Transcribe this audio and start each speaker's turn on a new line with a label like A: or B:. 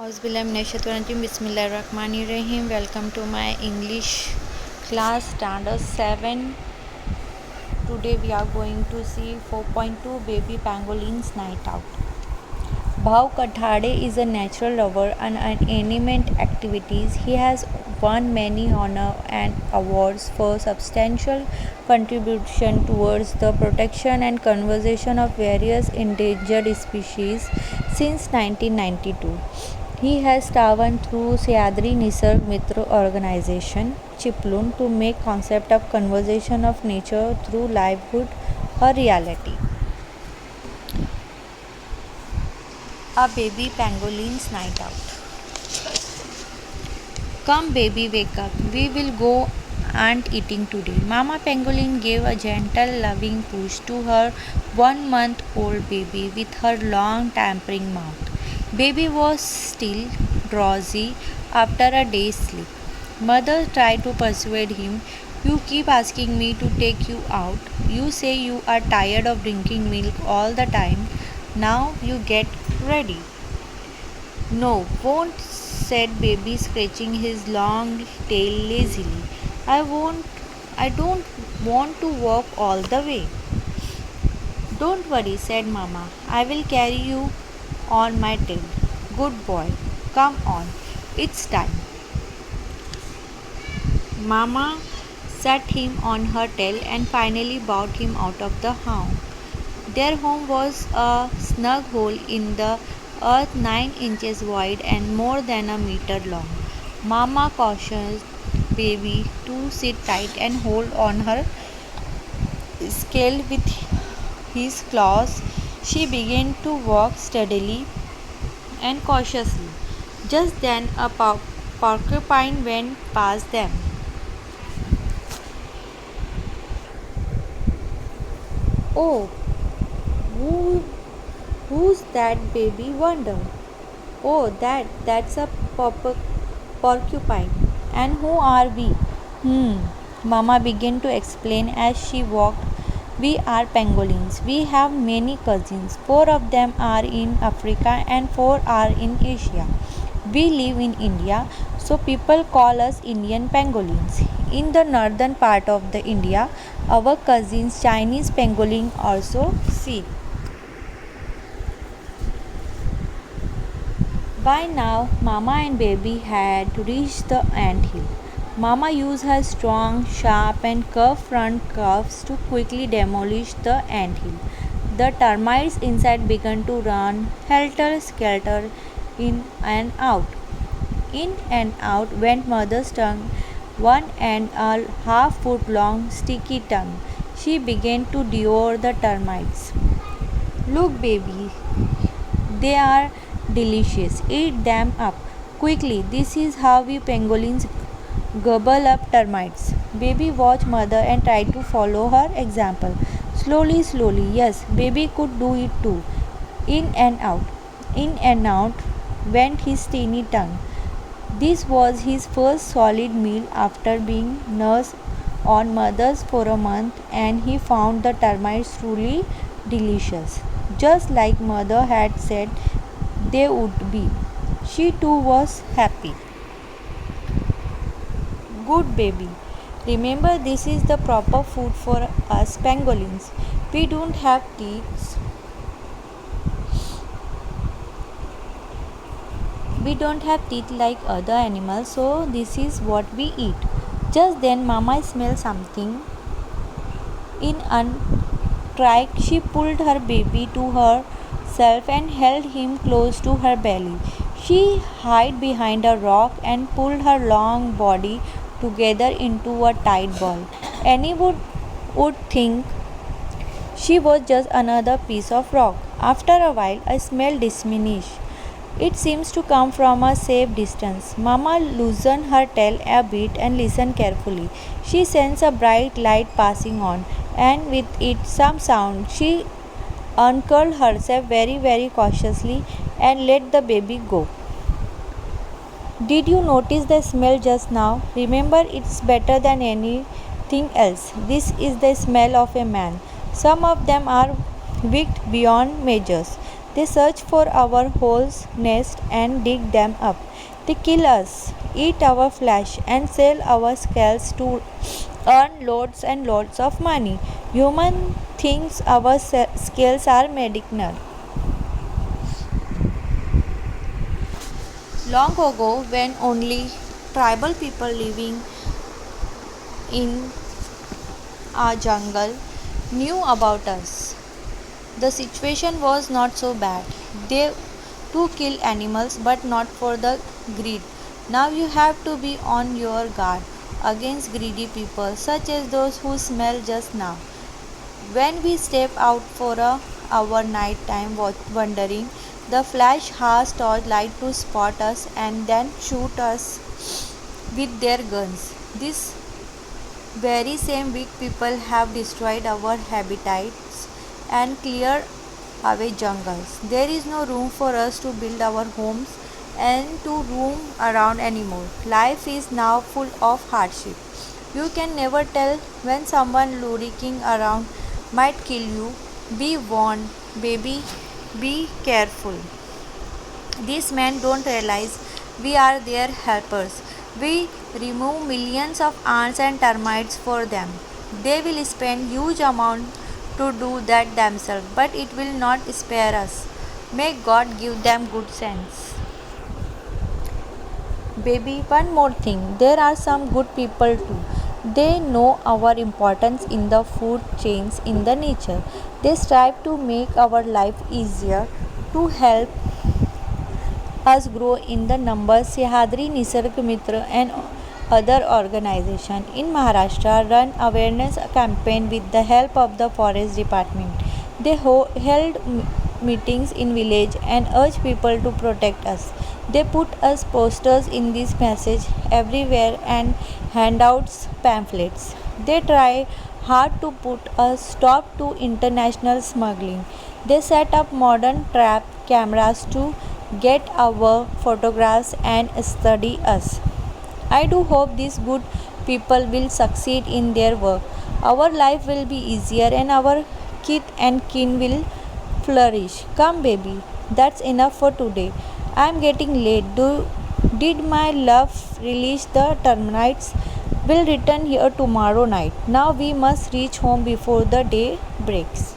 A: Bismillahirrahmanirrahim. Welcome to my English class standard 7. Today we are going to see 4.2 Baby Pangolin's Night Out. Bhav Kathade is a natural lover and an animate activities. He has won many honor and awards for substantial contribution towards the protection and conservation of various endangered species since 1992. He has striven through Sahyadri Nisarg Mitra organization, Chiplun, to make concept of conservation of nature through livelihood a reality. A baby pangolin's night out. Come baby, wake up. We will go ant eating today. Mama pangolin gave a gentle loving push to her 1-month-old baby with her long tampering mouth. Baby was still drowsy after a day's sleep. Mother tried to persuade him. You keep asking me to take you out. You say you are tired of drinking milk all the time. Now you get ready. No, won't, said baby, scratching his long tail lazily. I don't want to walk all the way. Don't worry, said Mama. I will carry you on my tail. Good boy. Come on. It's time. Mama sat him on her tail and finally brought him out of the house. Their home was a snug hole in the earth 9 inches wide and more than a meter long. Mama cautioned baby to sit tight and hold on her scale with his claws. She began to walk steadily and cautiously. Just then a porcupine went past them. Oh, who, who's that, baby wondered. Oh, that's a porcupine. And who are we? Mama began to explain as she walked. We are pangolins. We have many cousins. 4 of them are in Africa and 4 are in Asia. We live in India, so people call us Indian pangolins. In the northern part of the India, our cousins Chinese pangolin also see. By now, Mama and baby had reached the ant hill. Mama used her strong, sharp, and curved front cuffs to quickly demolish the ant hill. The termites inside began to run helter skelter in and out. In and out went Mother's tongue, 1.5 foot long, sticky tongue. She began to devour the termites. Look, baby, they are delicious. Eat them up quickly. This is how we pangolins gobble up termites. Baby watched Mother and tried to follow her example. Slowly, slowly, yes, baby could do it too. In and out went his tiny tongue. This was his first solid meal after being nursed on Mother's for a month, and he found the termites truly delicious, just like Mother had said they would be. She too was happy. Good baby. Remember, this is the proper food for us pangolins. We don't have teeth. We don't have teeth like other animals, so this is what we eat. Just then, Mama smelled something. In a trick, she pulled her baby to herself and held him close to her belly. She hid behind a rock and pulled her long body together into a tight ball. Anyone would think she was just another piece of rock. After a while, a smell diminished. It seems to come from a safe distance. Mama loosened her tail a bit and listened carefully. She sensed a bright light passing on, and with it some sound. She uncurled herself very cautiously and let the baby go. Did you notice the smell just now? Remember, it's better than anything else. This is the smell of a man. Some of them are wicked beyond measures. They search for our holes, nest, and dig them up. They kill us, eat our flesh, and sell our scales to earn loads and loads of money. Human thinks our scales are medicinal. Long ago, when only tribal people living in a jungle knew about us, the situation was not so bad. They too kill animals, but not for the greed. Now you have to be on your guard against greedy people, such as those who smell just now. When we step out for our nighttime wandering, the flash has torchlight to spot us and then shoot us with their guns. These very same weak people have destroyed our habitats and cleared away jungles. There is no room for us to build our homes and to roam around anymore. Life is now full of hardship. You can never tell when someone lurking around might kill you. Be warned, baby. Be careful. These men don't realize we are their helpers. We remove millions of ants and termites for them. They will spend huge amount to do that themselves, but it will not spare us. May God give them good sense. Baby, one more thing. There are some good people too. They know our importance in the food chains in the nature. They strive to make our life easier to help us grow in the numbers. Sahyadri Nisarg Mitra and other organizations in Maharashtra run awareness campaign with the help of the forest department. They held meetings in village and urge people to protect us. They put us posters in this message everywhere and handouts pamphlets. They try hard to put a stop to international smuggling. They set up modern trap cameras to get our photographs and study us. I do hope these good people will succeed in their work. Our life will be easier and our kith and kin will flourish. Come, baby, that's enough for today. I am getting late. Did my love release the termites? Will return here tomorrow night. Now we must reach home before the day breaks.